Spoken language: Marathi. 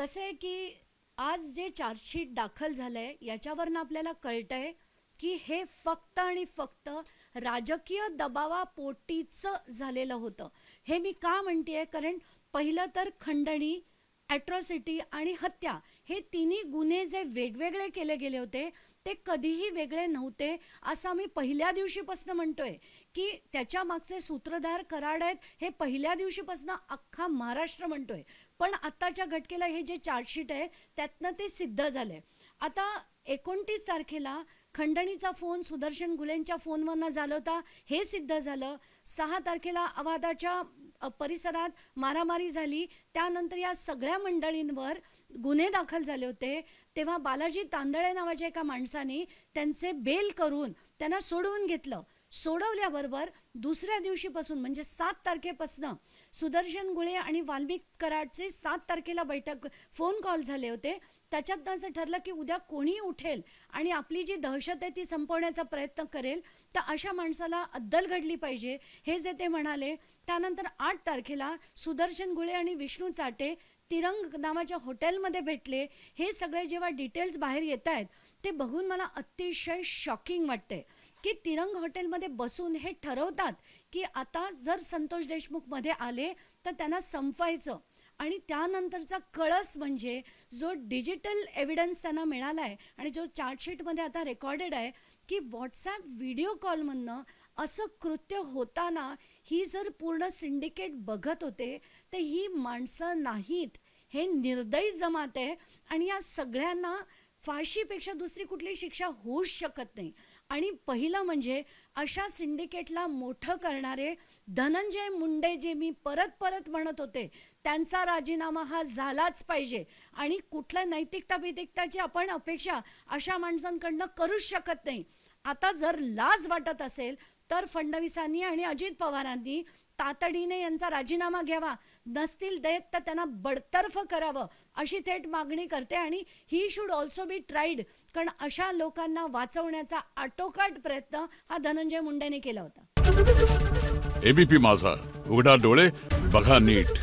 कसं आहे की आज जे चार्जशीट दाखल झालंय याच्यावरनं आपल्याला कळतंय की हे फक्त आणि फक्त राजकीय दबावापोटीच झालेलं होतं. हे मी का म्हणतेय, कारण पहिलं तर खंडणी, ॲट्रॉसिटी आणि हत्या हे तिन्ही गुन्हे जे वेगवेगळे केले गेले होते ते कधीही वेगळे नव्हते, असं आम्ही पहिल्या दिवशीपासून म्हणतोय. की त्याच्या मागचे सूत्रधार कराड आहेत हे पहिल्या दिवशीपासून अख्खा महाराष्ट्र म्हणतोय. पण आत्ताच्या घटकेला हे जे चार्जशीट आहे त्यातनं ते सिद्ध झालंय. आता 29 तारखेला खंडणीचा फोन सुदर्शन गुलेंच्या फोनवरनं झाला होता, हे सिद्ध झालं. 6 तारखेला अवाधाच्या परिसरात मारामारी झाली, त्यानंतर या सगळ्या मंडळींवर गुन्हे दाखल झाले होते. तेव्हा बालाजी तांदळे नावाच्या एका माणसाने त्यांचे बेल करून त्यांना सोडवून घेतलं. सोडवल्याबरोबर दुसऱ्या दिवशीपासून म्हणजे 7 तारखेपासून सुदर्शन गुळे आणि वाल्मिक कराडचे 7 तारखेला बैठक फोन कॉल झाले होते. त्याच्यात असं ठरलं की उद्या कोणी उठेल आणि आपली जी दहशत आहे ती संपवण्याचा प्रयत्न करेल, तर अशा माणसाला अद्दल घडली पाहिजे, हे जे ते म्हणाले. त्यानंतर 8 तारखेला सुदर्शन गुळे आणि विष्णू चाटे तिरंग नावाच्या हॉटेलमध्ये भेटले. हे सगळे जेव्हा डिटेल्स बाहेर येत आहेत ते बघून मला अतिशय शॉकिंग वाटते की तिरंग हॉटेलमध्ये बसून हे ठरवतात की आता जर संतोष देशमुख मध्ये आले तर त्यांना संपवायचं. आणि त्यानंतरचा कळस म्हणजे जो डिजिटल एव्हिडन्स त्यांना मिळाला आहे आणि जो चार्जशीटमध्ये आता रेकॉर्डेड आहे की व्हॉट्सॲप व्हिडिओ कॉलमधनं असं कृत्य होताना ही जर पूर्ण सिंडिकेट बघत होते तर ही माणसं नाहीत, हे निर्दयी जमात आहे. आणि या सगळ्यांना फाशीपेक्षा दुसरी कुठली शिक्षा होऊच शकत नाही. आणि पहिलं म्हणजे अशा सिंडिकेटला मोठं करणारे धनंजय मुंडे, जे मी परत परत म्हणत होते, त्यांचा राजीनामा हा झालाच पाहिजे. आणि कुठल्या नैतिकता बितिकताची आपण अपेक्षा अशा माणसांकडनं करूच शकत नाही. आता जर लाज वाटत असेल तर फडणवीसांनी आणि अजित पवारांनी तातडीने यांचा राजीनामा घ्यावा, नसतील देत तर त्यांना बडतर्फ करावं, अशी थेट मागणी करते. आणि he should also be tried, कारण अशा लोकांना वाचवण्याचा आटोकाट प्रयत्न हा धनंजय मुंडेने केला होता. एबीपी माझा, उघडा डोळे बघा नीट.